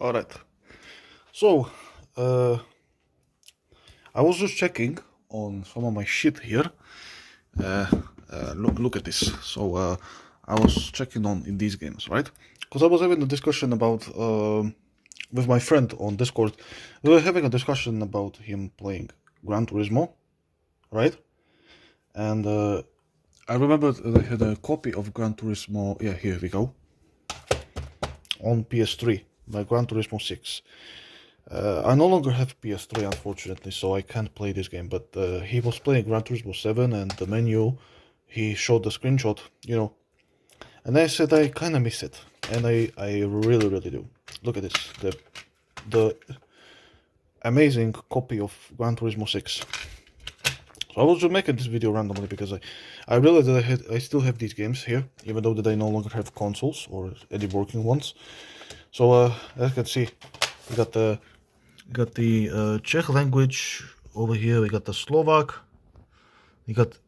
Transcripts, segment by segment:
All right. So, I was just checking on some of my shit here. Uh, look at this. So, I was checking on in these games, right? Because I was having a discussion about with my friend on Discord. We were having a discussion about him playing Gran Turismo, right? And I remember that I had a copy of Gran Turismo. Yeah, here we go. On PS3 by Gran Turismo 6. I no longer have PS3, unfortunately, so I can't play this game. But he was playing Gran Turismo 7, and the menu, he showed the screenshot, and I said I kind of miss it, and I really, really do. Look at this, the amazing copy of Gran Turismo 6. So I was just making this video randomly because I realized that I still have these games here, even though that I no longer have consoles or any working ones. So as you can see, we got the Czech language over here. We got the Slovak. We got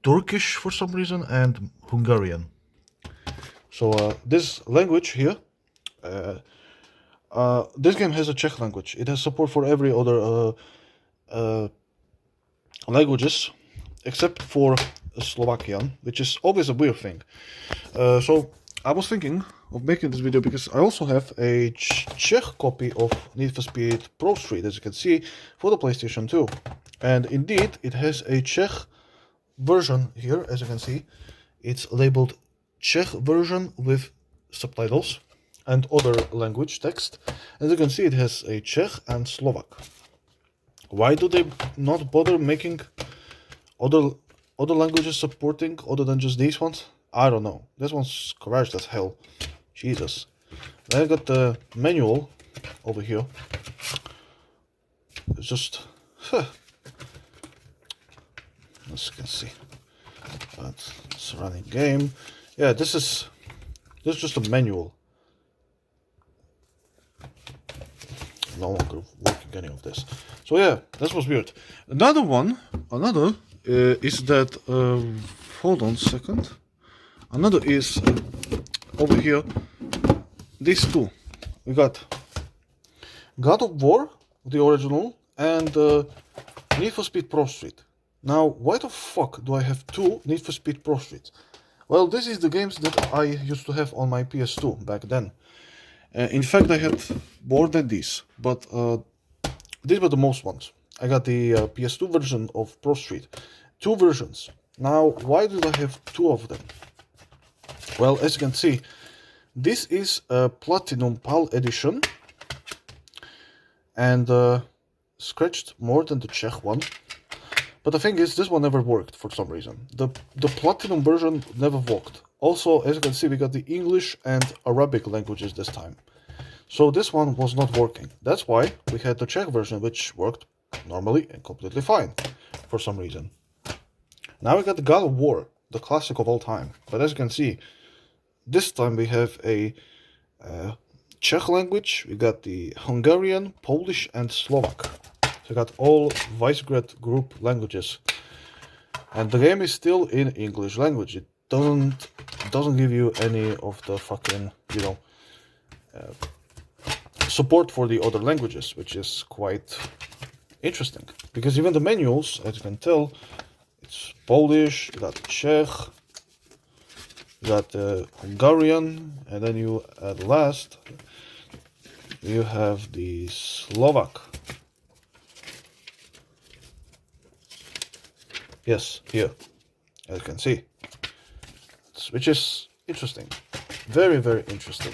Turkish for some reason and Hungarian. So this language here, this game has a Czech language. It has support for every other languages except for Slovakian, which is always a weird thing. So I was thinking of making this video because I also have a Czech copy of Need for Speed Pro Street, as you can see, for the PlayStation 2. And indeed, it has a Czech version here, as you can see. It's labeled Czech version with subtitles and other language text. As you can see, it has a Czech and Slovak. Why do they not bother making other languages supporting other than just these ones? I don't know. This one's crashed as hell. Jesus. Then I got the manual over here. It's just... As you can see. It's a running game. Yeah, this is just a manual. No longer working any of this. So yeah, that was weird. Another is that... hold on a second. Another is over here, these two. We got God of War, the original, and Need for Speed Pro Street. Now, why the fuck do I have two Need for Speed Pro Streets? Well, this is the games that I used to have on my PS2 back then. In fact, I had more than these, but these were the most ones. I got the PS2 version of Pro Street. Two versions. Now, why did I have two of them? Well, as you can see, this is a Platinum PAL edition and scratched more than the Czech one. But the thing is, this one never worked for some reason. The Platinum version never worked. Also, as you can see, we got the English and Arabic languages this time. So this one was not working. That's why we had the Czech version, which worked normally and completely fine for some reason. Now we got the God of War, the classic of all time. But as you can see, this time we have a Czech language, we got the Hungarian, Polish, and Slovak. So we got all Visegrad group languages. And the game is still in English language. It doesn't give you any of the fucking, support for the other languages, which is quite interesting. Because even the manuals, as you can tell, it's Polish, you got Czech, you got Hungarian, and then you, at last, you have the Slovak. Yes, here, as you can see, which is interesting, very, very interesting.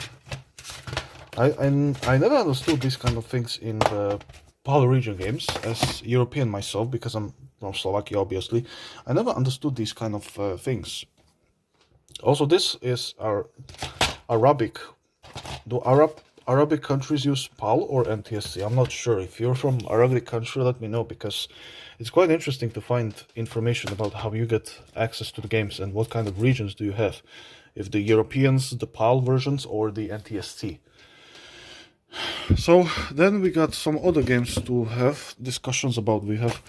I never understood these kind of things in the PAL region games, as European myself, because I'm from Slovakia, obviously. I never understood these kind of things. Also, this is our Arabic. Do Arabic countries use PAL or NTSC? I'm not sure. If you're from Arabic country, let me know, because it's quite interesting to find information about how you get access to the games and what kind of regions do you have. If the Europeans, the PAL versions, or the NTSC. So then we got some other games to have discussions about. We have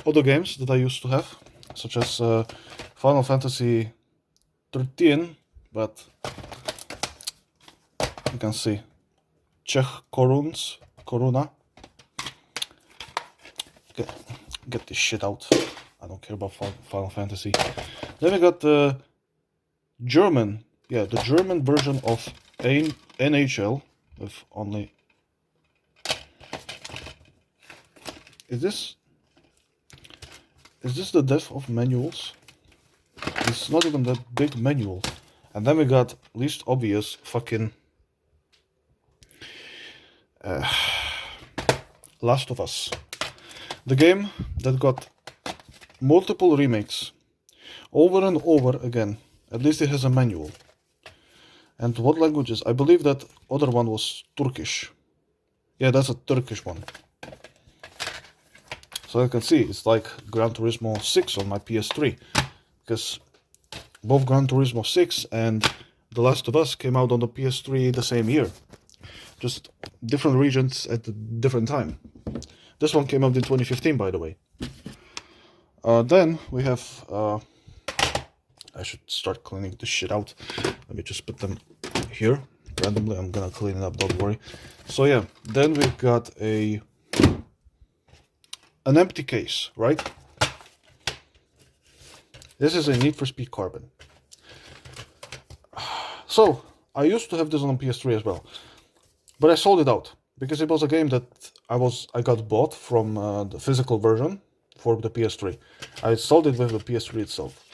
other games that I used to have, such as Final Fantasy 13, but you can see Czech Koruna. Get this shit out. I don't care about Final Fantasy. Then we got the German, the German version of NHL with only. Is this the depth of manuals? It's not even that big manual. And then we got least obvious fucking Last of Us. The game that got multiple remakes over and over again. At least it has a manual. And what languages? I believe that other one was Turkish. Yeah, that's a Turkish one. So you can see, it's like Gran Turismo 6 on my PS3. Because both Gran Turismo 6 and The Last of Us came out on the PS3 the same year. Just different regions at a different time. This one came out in 2015, by the way. Then we have... I should start cleaning this shit out. Let me just put them here. Randomly, I'm gonna clean it up, don't worry. So yeah, then we've got an empty case, right? This is a Need for Speed Carbon. So, I used to have this on PS3 as well. But I sold it out. Because it was a game that I got bought from the physical version for the PS3. I sold it with the PS3 itself.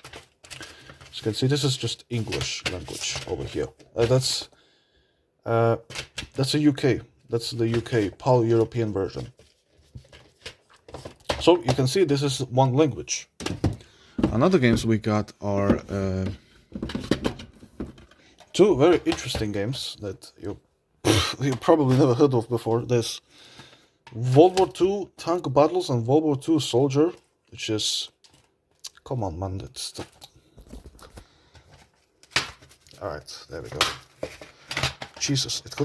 As you can see, this is just English language over here. That's a UK. That's the UK PAL European version. So you can see this is one language. Another games we got are two very interesting games that you probably never heard of before. There's World War II Tank Battles and World War II Soldier, which is... Come on, man, that's the... Alright, there we go. Jesus, it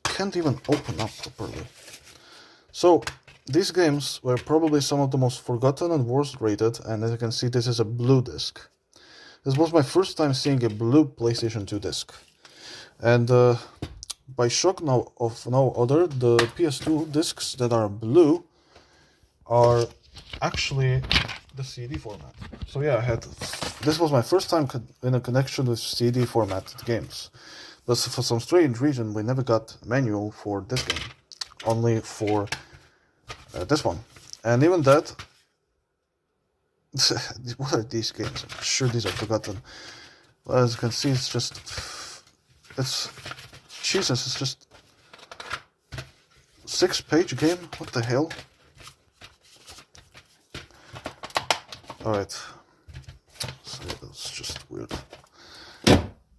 can't even open up properly. So, these games were probably some of the most forgotten and worst rated, and as you can see, this is a blue disc. This was my first time seeing a blue PlayStation 2 disc. And by shock no other, the PS2 discs that are blue are actually the CD format. So yeah, this was my first time in a connection with CD formatted games. But for some strange reason, we never got a manual for this game, only for this one. And even that, what are these games? I'm sure these are forgotten. Well, as you can see, it's Jesus, it's just 6-page game? What the hell? Alright. So that's just weird.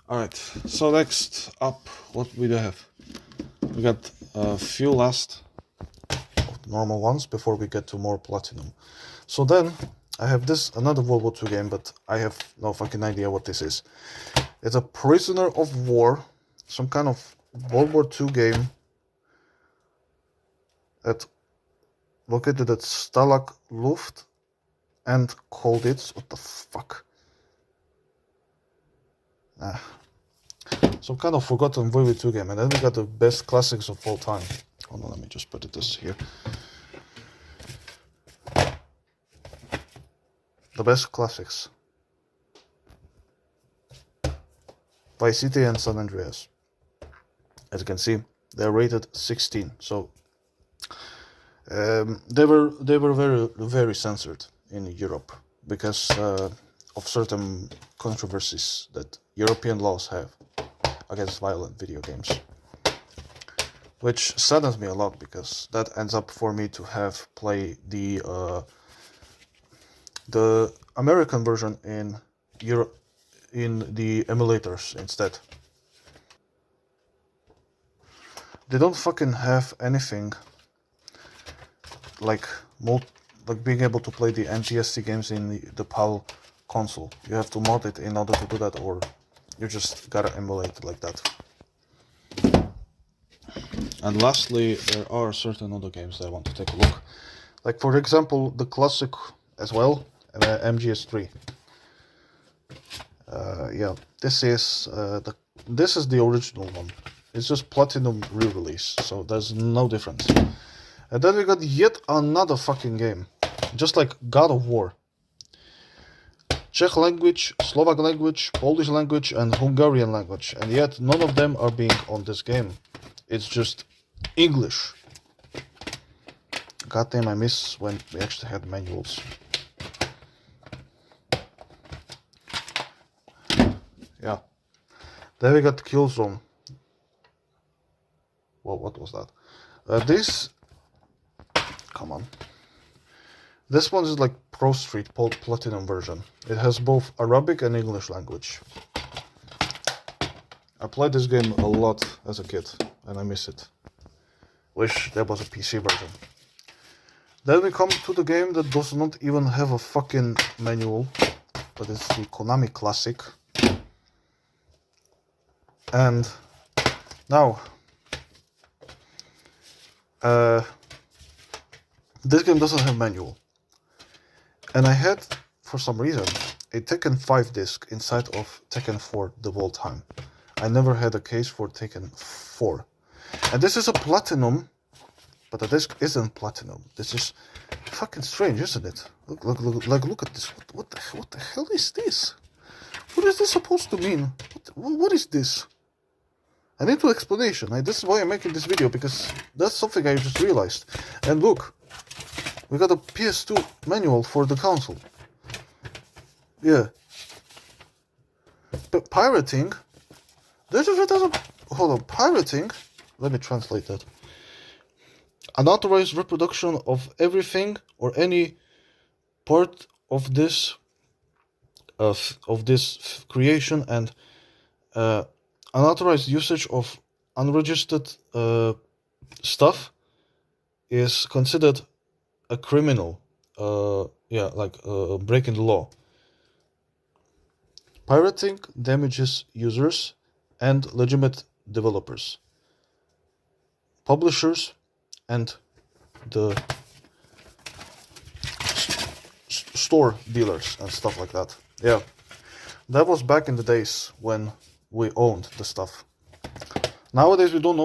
Alright, so next up, what we do have? We got a few last of the normal ones before we get to more platinum. So then, I have this, another World War II game, but I have no fucking idea what this is. It's a Prisoner of War, some kind of World War II game located at Stalag Luft and Colditz. What the fuck? Some kind of forgotten World War II game. And then we got the best classics of all time. Hold on, let me just put this here. The best classics. Vice City and San Andreas. As you can see, they're rated 16. So they were very censored in Europe because of certain controversies that European laws have against violent video games. Which saddens me a lot because that ends up for me to have play the American version in Europe in the emulators instead. They don't fucking have anything like being able to play the NTSC games in the PAL console. You have to mod it in order to do that, or you just gotta emulate it like that. And lastly, there are certain other games that I want to take a look. Like for example, the classic as well, MGS3. Yeah, this is the original one. It's just Platinum re-release, so there's no difference. And then we got yet another fucking game, just like God of War. Czech language, Slovak language, Polish language, and Hungarian language, and yet none of them are being on this game. It's just English. Goddamn, I miss when we actually had manuals. Yeah. Then we got Killzone. Well, what was that? This... Come on. This one is like Pro Street Platinum version. It has both Arabic and English language. I played this game a lot as a kid, and I miss it. Wish there was a PC version. Then we come to the game that does not even have a fucking manual, but it's the Konami Classic. And now, this game doesn't have manual. And I had, for some reason, a Tekken 5 disc inside of Tekken 4 the whole time. I never had a case for Tekken 4. And this is a Platinum, but the disc isn't Platinum. This is fucking strange, isn't it? Look at this. What the hell is this? What is this supposed to mean? What is this? I need an explanation. This is why I'm making this video, because that's something I just realized. And look. We got a PS2 manual for the console. Yeah. But pirating... Hold on, pirating... Let me translate that. Unauthorized reproduction of everything or any part of this creation, and unauthorized usage of unregistered stuff is considered a criminal, breaking the law. Pirating damages users and legitimate developers, publishers, and the store dealers and stuff like that. Yeah, that was back in the days when we owned the stuff. Nowadays we don't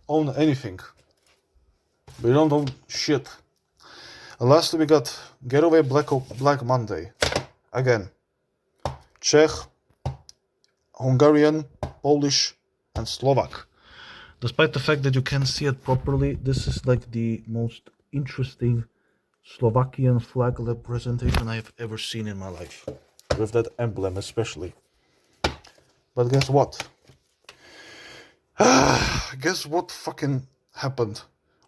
own anything. We don't own shit. And lastly, we got Getaway Black Monday. Again, Czech, Hungarian, Polish, and Slovak. Despite the fact that you can't see it properly, this is like the most interesting Slovakian flag representation I've ever seen in my life. With that emblem especially. But guess what? Guess what fucking happened?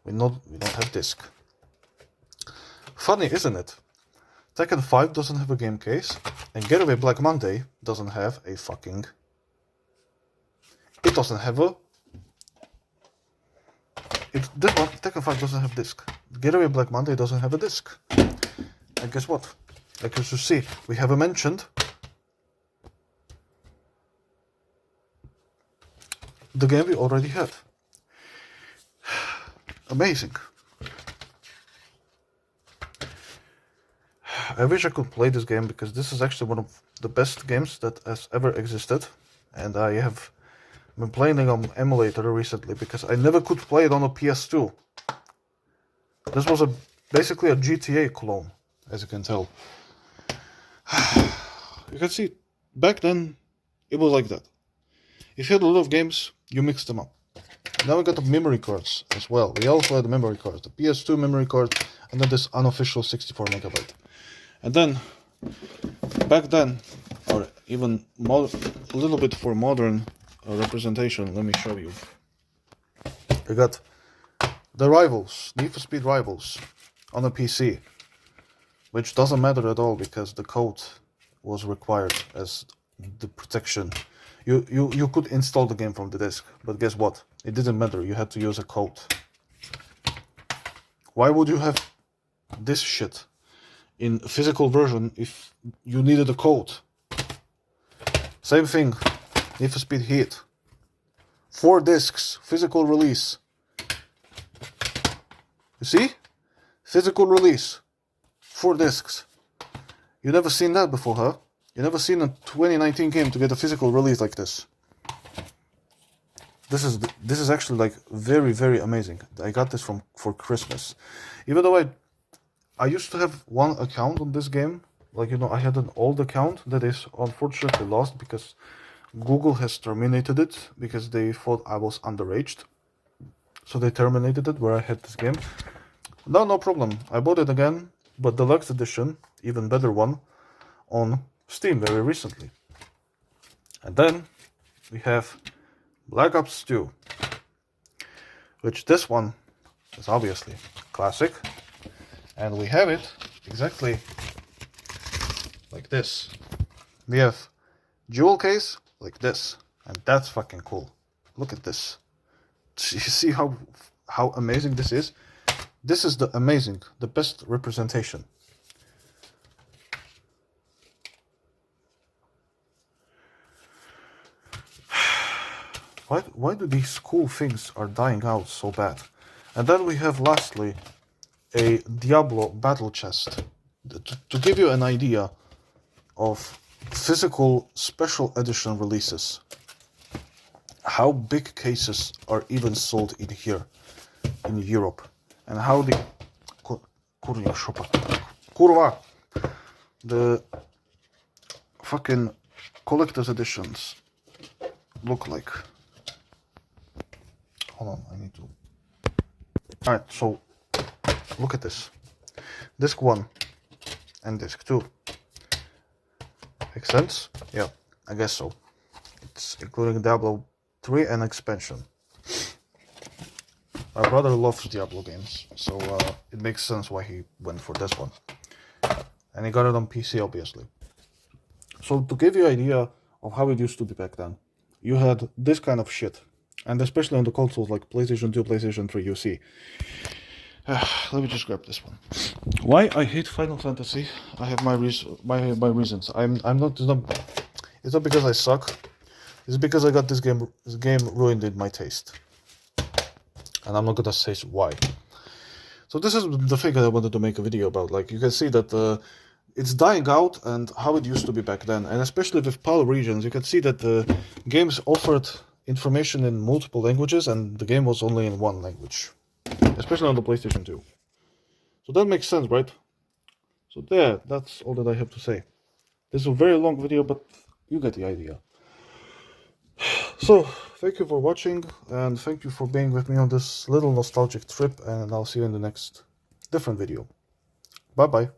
We don't have disc. Funny, isn't it? Tekken 5 doesn't have a game case, and Getaway Black Monday doesn't have a fucking... It doesn't have a... This one, Tekken 5 doesn't have disc. Getaway Black Monday doesn't have a disc. And guess what? Like as you see, we have mentioned the game we already had. Amazing. I wish I could play this game, because this is actually one of the best games that has ever existed, and I have been playing it on emulator recently because I never could play it on a PS2. This was basically a GTA clone, as you can tell. You can see, back then, it was like that. If you had a lot of games, you mixed them up. Now we got the memory cards as well. We also had the memory cards, the PS2 memory card, and then this unofficial 64 megabyte. And then, back then, or even a little bit for modern representation, let me show you. We got the Rivals, Need for Speed Rivals, on a PC, which doesn't matter at all because the code was required as the protection. You could install the game from the disk, but guess what? It didn't matter, you had to use a code. Why would you have this shit in physical version if you needed a code? Same thing, Need for Speed Heat. 4 discs, physical release. You see? Physical release. 4 discs. You never seen that before, huh? You never seen a 2019 game to get a physical release like this. this is actually like very, very amazing. I got this for Christmas. Even though I used to have one account on this game. Like, you know, I had an old account that is unfortunately lost because Google has terminated it because they thought I was underaged. So they terminated it where I had this game. No, no problem. I bought it again, but deluxe edition, even better one, on Steam very recently. And then we have Black Ops 2, which this one is obviously classic. And we have it exactly like this. We have jewel case like this, and that's fucking cool. Look at this. You see how amazing this is? This is the best representation. Why do these cool things are dying out so bad? And then we have lastly a Diablo battle chest. To give you an idea of physical special edition releases, how big cases are even sold in here in Europe, and how the the fucking collector's editions look like. Hold on, I need to. Alright, so look at this. Disc 1 and disc 2. Makes sense? Yeah, I guess so. It's including Diablo 3 and expansion. My brother loves Diablo games, so it makes sense why he went for this one. And he got it on PC, obviously. So to give you an idea of how it used to be back then, you had this kind of shit. And especially on the consoles like PlayStation 2, PlayStation 3, you see. Let me just grab this one. Why I hate Final Fantasy? I have my reasons. I'm not. It's not because I suck. It's because I got this game ruined in my taste. And I'm not gonna say why. So this is the thing that I wanted to make a video about. Like, you can see that it's dying out and how it used to be back then. And especially with PAL regions, you can see that the games offered information in multiple languages and the game was only in one language. Especially on the PlayStation 2. So that makes sense, right? So there, that's all that I have to say. This is a very long video, but you get the idea. So, thank you for watching, and thank you for being with me on this little nostalgic trip, and I'll see you in the next different video. Bye-bye.